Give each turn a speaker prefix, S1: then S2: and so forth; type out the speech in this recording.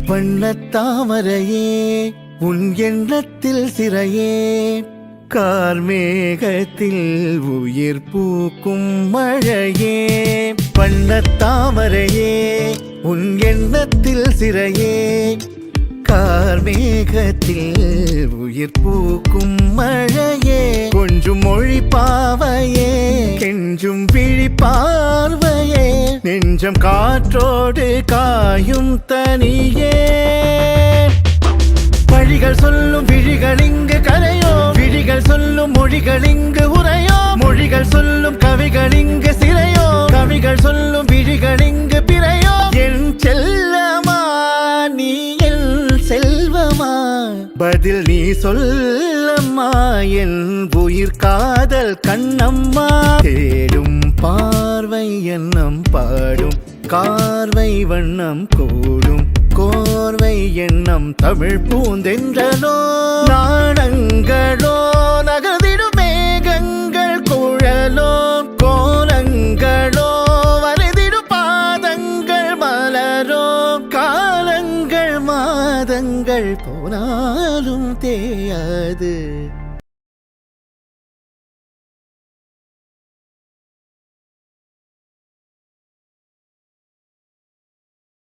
S1: வண்ணத்தாமரையே உன் எண்ணத்தில் சிறையே கார்மேகத்தில் உயிர் பூக்கும் மழையே வண்ணத்தாமரையே உன் எண்ணத்தில் சிறையே கார்மேகத்தில் உயிர் பூக்கும் மழையே கொஞ்சம் மொழி பாவையே கெஞ்சும் விழி பார்வையே நெஞ்சம் காற்றோடு காயும் தனியே வழிகள் சொல்லும் விழிகள் இங்கு கரையோ விழிகள் சொல்லும் மொழிகள் இங்கு உரையோ மொழிகள் சொல்லும் கவிகள் இங்கு சிறையோ கவிகள் சொல்லும் விழிகள் இங்கு பிறையோ என் செல்லமா நீ என் செல்வமா பதில் நீ சொல்லம்மா என் உயிர் காதல் கண்ணம்மா தேடும் பார்வை எண்ணம் பாடும் கார்வை வண்ணம் கூடும் கோர்வை எண்ணம் தமிழ் பூந்தென்றலோ நாடங்களோ நகர்ந்திடும் மேகங்கள் குழலோ கோலங்களோ வரைந்திடும் பாதங்கள் மலரோ காலங்கள் மாதங்கள் போனாலும் தேயாது